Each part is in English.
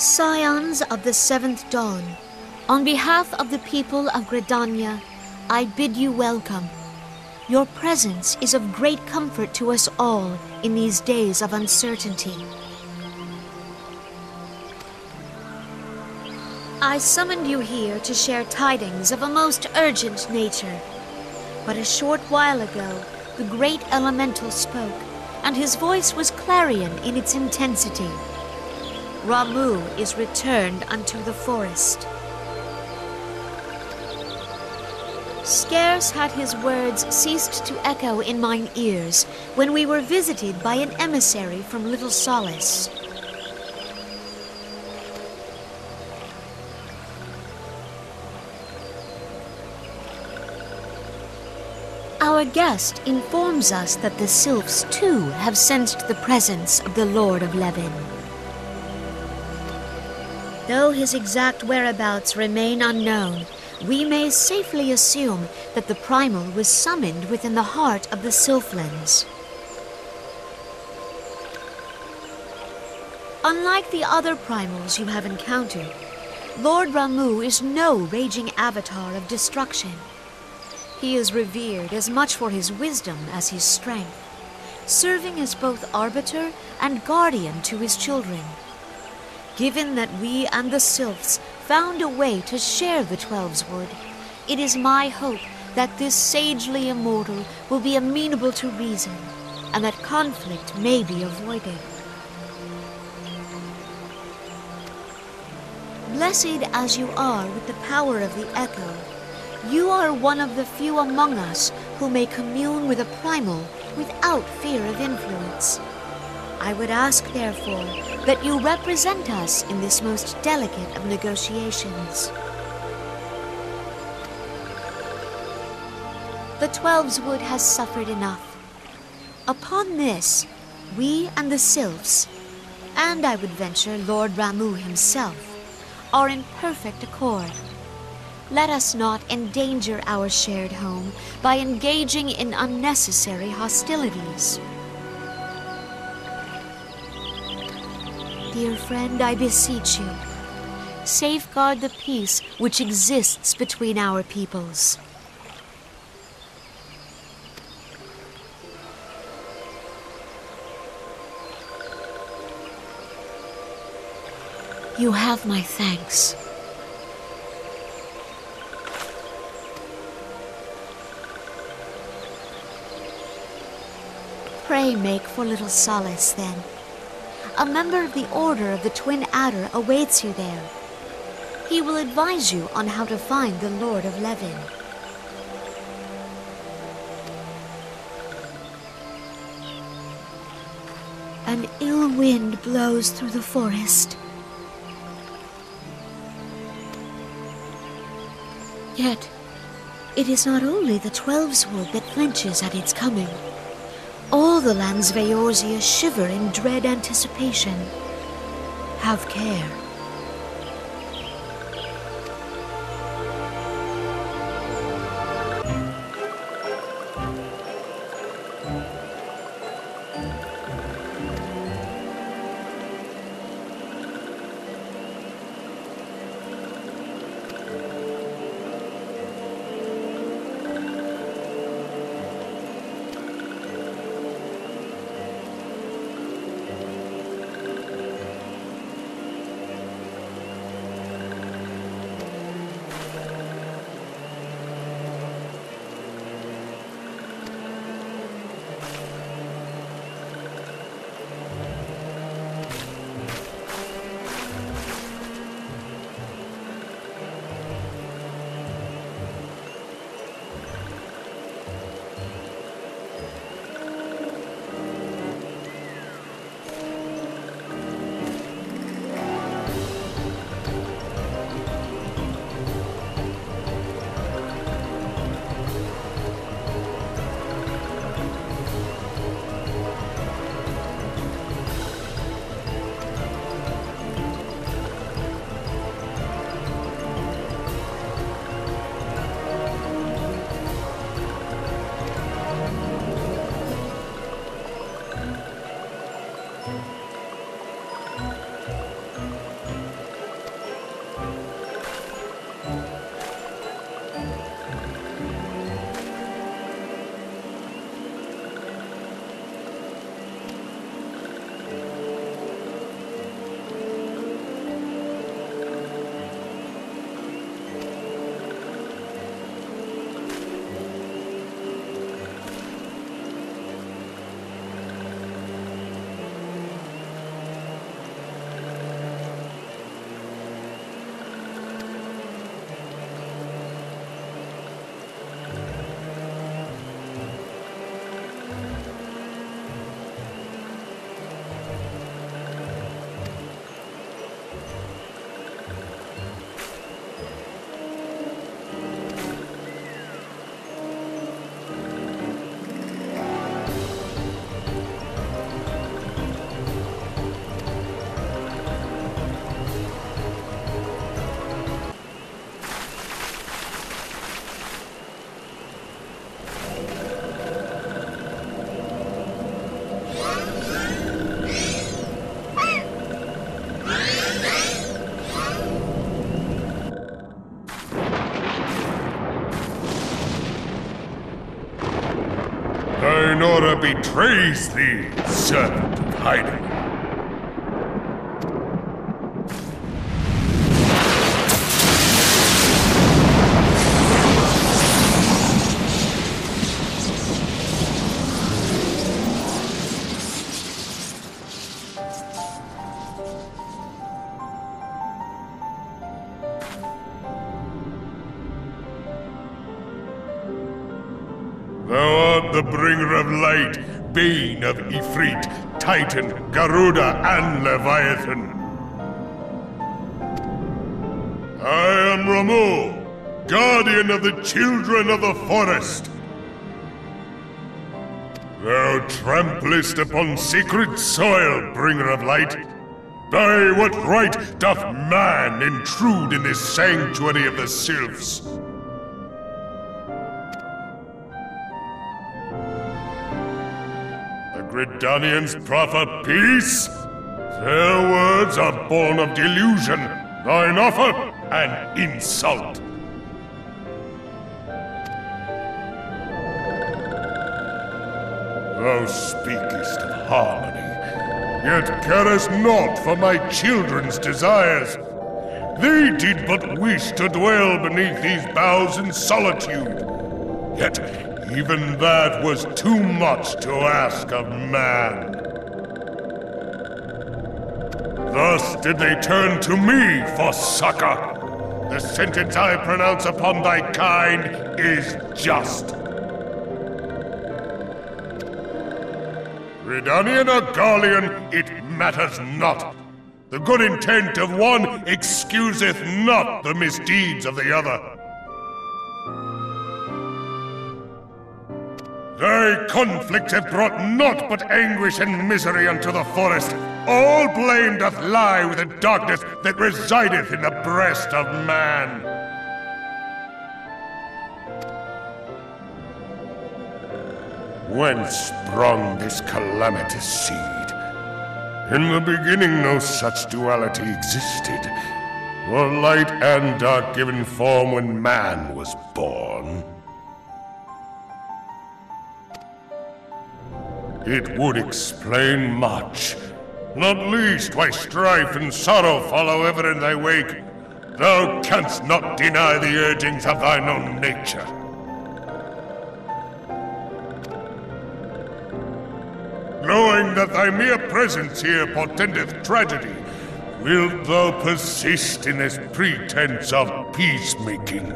Scions of the Seventh Dawn, on behalf of the people of Gridania, I bid you welcome. Your presence is of great comfort to us all in these days of uncertainty. I summoned you here to share tidings of a most urgent nature. But a short while ago, the great elemental spoke, and his voice was clarion in its intensity. Ramuh is returned unto the forest. Scarce had his words ceased to echo in mine ears when we were visited by an emissary from Little Solace. Our guest informs us that the sylphs too have sensed the presence of the Lord of Levin. Though his exact whereabouts remain unknown, we may safely assume that the primal was summoned within the heart of the Sylphlands. Unlike the other primals you have encountered, Lord Ramuh is no raging avatar of destruction. He is revered as much for his wisdom as his strength, serving as both arbiter and guardian to his children. Given that we and the Sylphs found a way to share the Twelveswood, it is my hope that this sagely immortal will be amenable to reason, and that conflict may be avoided. Blessed as you are with the power of the Echo, you are one of the few among us who may commune with a primal without fear of influence. I would ask, therefore, that you represent us in this most delicate of negotiations. The Twelveswood has suffered enough. Upon this, we and the Sylphs, and I would venture Lord Ramuh himself, are in perfect accord. Let us not endanger our shared home by engaging in unnecessary hostilities. Dear friend, I beseech you, safeguard the peace which exists between our peoples. You have my thanks. Pray make for Little Solace, then. A member of the Order of the Twin Adder awaits you there. He will advise you on how to find the Lord of Levin. An ill wind blows through the forest. Yet, it is not only the Twelveswood that flinches at its coming. All the lands of Eorzea shiver in dread anticipation. Have care. betrays thee, servant of hiding. Thou art the bringer of light, bane of Ifrit, Titan, Garuda, and Leviathan. I am Ramuh, guardian of the children of the forest. Thou tramplest upon sacred soil, bringer of light. By what right doth man intrude in this sanctuary of the sylphs? Gridanians proffer peace? Their words are born of delusion, thine offer an insult. Thou speakest of harmony, yet carest not for my children's desires. They did but wish to dwell beneath these boughs in solitude, yet even that was too much to ask of man. Thus did they turn to me for succor. The sentence I pronounce upon thy kind is just. Gridanian or Garlean, it matters not. The good intent of one excuseth not the misdeeds of the other. Thy conflicts have brought naught but anguish and misery unto the forest. All blame doth lie with the darkness that resideth in the breast of man. Whence sprung this calamitous seed? In the beginning no such duality existed. Were light and dark given form when man was born? It would explain much, not least why strife and sorrow follow ever in thy wake. Thou canst not deny the urgings of thine own nature. Knowing that thy mere presence here portendeth tragedy, wilt thou persist in this pretense of peacemaking?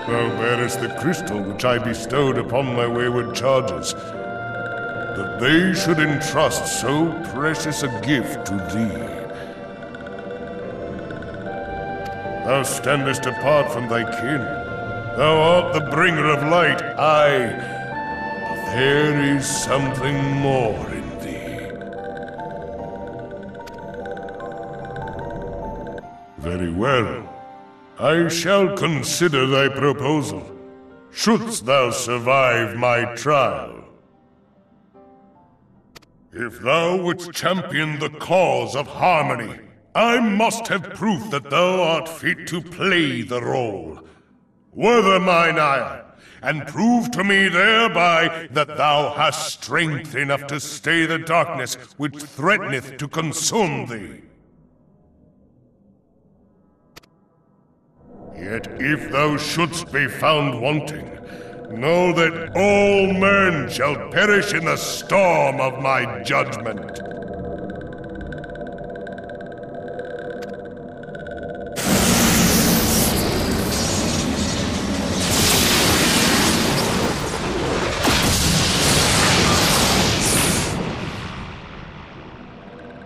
Thou bearest the crystal which I bestowed upon my wayward charges, that they should entrust so precious a gift to thee. Thou standest apart from thy kin. Thou art the bringer of light, aye, but there is something more in thee. Very well. I shall consider thy proposal, shouldst thou survive my trial. If thou wouldst champion the cause of harmony, I must have proof that thou art fit to play the role. Wither mine ire, and prove to me thereby that thou hast strength enough to stay the darkness which threateneth to consume thee. Yet if thou shouldst be found wanting, know that all men shall perish in the storm of my judgment.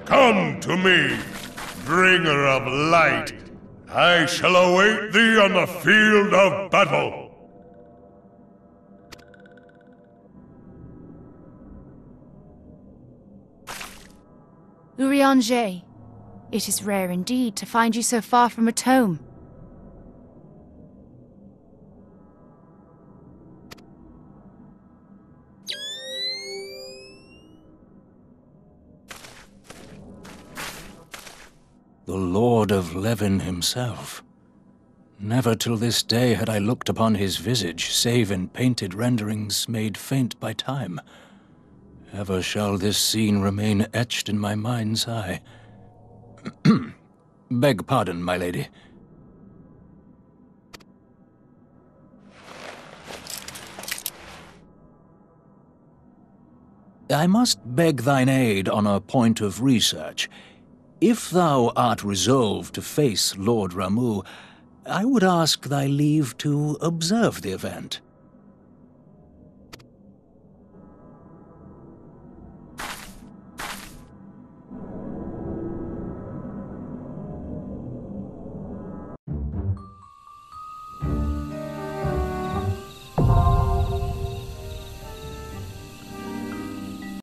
Come to me, bringer of light. I shall await thee on the field of battle. Urianger, it is rare indeed to find you so far from a tome. The Lord of Levin himself. Never till this day had I looked upon his visage, save in painted renderings made faint by time. Ever shall this scene remain etched in my mind's eye. Beg pardon, my lady. I must beg thine aid on a point of research. If thou art resolved to face Lord Ramuh, I would ask thy leave to observe the event.